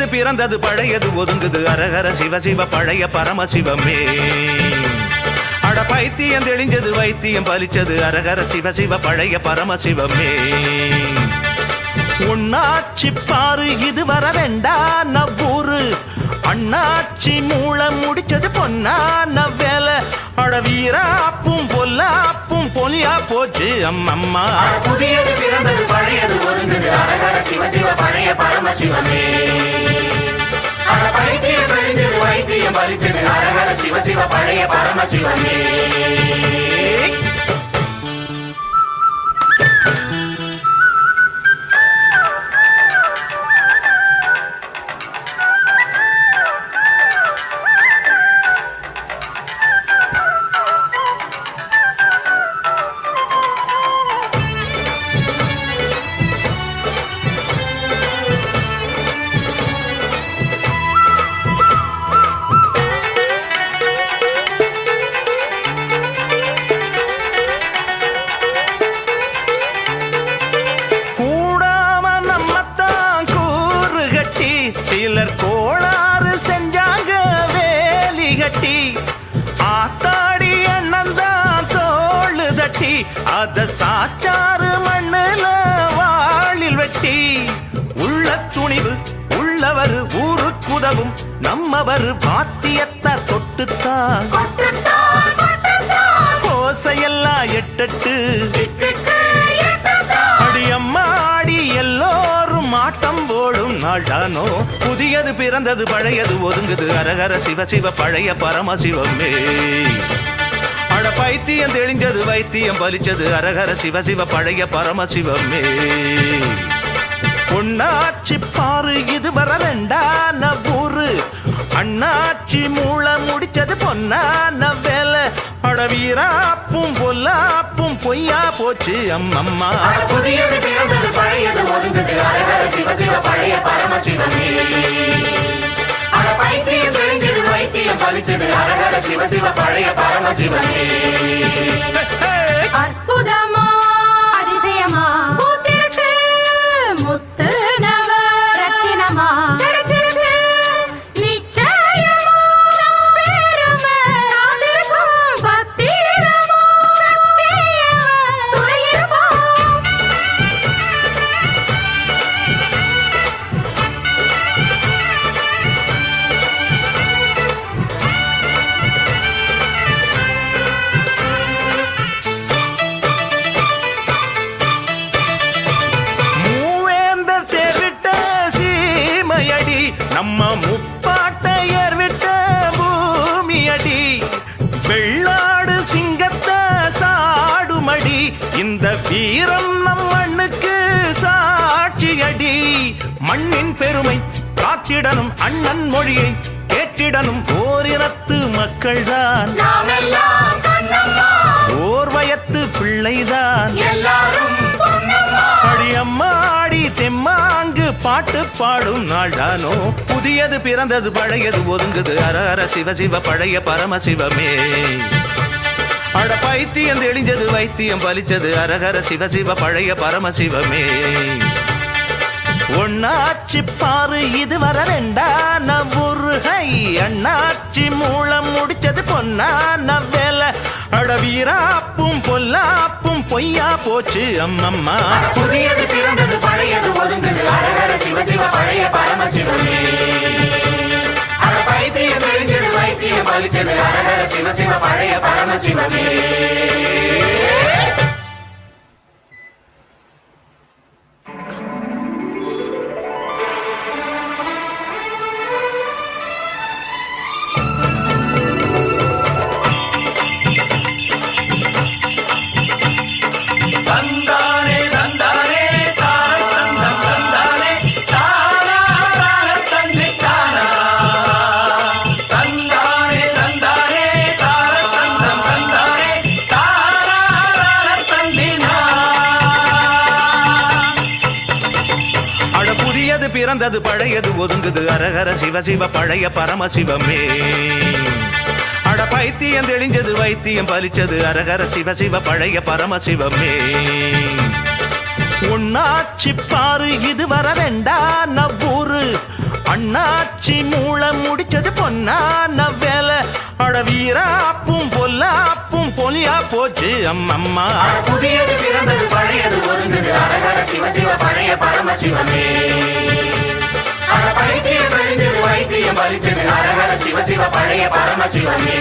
புதியது பிறந்தது பழையது ஒதுங்குது அரகர சிவ சிவ பழைய பரமசிவமே. அட பைத்தியம் தெளிஞ்சது வைத்தியம் பலிச்சது அரகர சிவ சிவ பழைய பரமசிவமே. உன்னாச்சி பாரு இது வர வேண்டா நவ்வூரு அண்ணாச்சி மூளை முடிச்சது பொன்னான வேலை. அட வீராப்பும் பொல்லாப்பும் பொலியா போச்சு அம்மம்மா. புதியது பிறந்தது பழையது ஒதுங்குது அரகர சிவ சிவ பழைய பரமசிவமே. அட பைத்தியம் தெளிஞ்சது வைத்தியம் பலிச்சது அரகர சிவ சிவ பழைய பரமசிவமே. சிலர் கோளாறு செஞ்சாங்க வேலி கட்டி ஆத்தாடி அண்ணந்தான் தோளு தட்டி அத சாச்சாறு மண்ணுல வாளில் வெட்டி உள்ள துணிவு உள்ளவர் ஊருக்குதவும் நம்மவர் வாத்தியத்தை தொட்டுத்தான் கோசையெல்லாம் எட்டட்டு அடியம்மாடி எல்லோரும் ஆட்டம் போடும் நாள்தானோ. புதியது பிறந்தது பழையது ஒதுங்குது அரகர சிவ சிவ பழைய பரமசிவமே. அட பைத்தியம் தெளிஞ்சது வைத்தியம் பலிச்சது அரகர சிவ சிவ பழைய பரமசிவமே. பொன்னாச்சி பாரு இது வர ரெண்டான ஊரு அண்ணாச்சி மூளை முடிச்சது பொன்னான வேலை. அட வீராப்பும் பொல்லாப்பும் பொய்யா போச்சு அம்மம்மா. புதியது பிறந்தது பழையது ஒதுங்குது அரகர சிவ சிவ பழைய பரமசிவமே. அட பைத்தியம் தெளிஞ்சது வைத்தியம் பலிச்சது அரகர சிவ சிவ பழைய பரமசிவமே. அற்புதமா அதிசயமா பூத்திருக்கு முத்து நவ ரத்தினமா கிடைச்சிருக்கு நிச்சயமா பெருமை காத்திருக்கும் பத்திரமா சத்தியமா துணையிருப்போம். நம்ம முப்பாட்டையர் விட்ட பூமியடி வெள்ளாடு சிங்கத்தை சாடுமடி இந்த வீரம் நம் மண்ணுக்கு சாட்சியடி. மண்ணின் பெருமை காத்திடனும் அண்ணன் மொழியை கேட்டிடனும் ஓரினத்து மக்கள்தான் ஓர் வயத்து பிள்ளைதான் அடியம்மாடி தெம்மாங்கு பாட்டு பாடும் நாள்தானோ. புதியது பிறந்தது பழையது ஒதுங்குது அரஹர சிவ சிவ பழைய பரமசிவமே. அட பைத்தியம் தெளிஞ்சது வைத்தியம் பலிச்சது அரஹர சிவ சிவ பழைய பரமசிவமே. ஒன்னாச்சி பாரு இது வர ரெண்டான ஊரு அண்ணாச்சி மூளம் முடிச்சது பொன்னான வேலை. அட வீராப்பும் பொல்லாப்பும் பொய்யா போச்சு அம்மம்மா. புதியது பிறந்தது பழையது ஒதுங்குது அரகர சிவ சிவ பழைய பரமசிவமே. அட பைத்தியம் தெளிஞ்சது வைத்தியம் பலிச்சது அரகர சிவ சிவ பழைய பரமசிவமே. பிறந்தது பழையது ஒதுங்குது அரஹர சிவ சிவ பழைய பரமசிவமே. அட பைத்தியம் தெளிஞ்சது வைத்தியம் பலிச்சது அரஹர சிவ சிவ பழைய பரமசிவமே. உன்னாச்சி பாரு இது வர ரெண்டான ஊரு அண்ணாச்சி மூளை முடிச்சது பொன்னான வேலை அட வீராப்பும் பொல்லாப்பும் பொலியா போச்சு அம்மம்மா புதியது பிறந்தது பழையது ஒதுங்குது அரகர சிவ சிவ பழைய பரமசிவமே பைத்தியம் தெளிஞ்சது வைத்தியம் பலிச்சது அரகர சிவ சிவ பழைய பரமசிவமே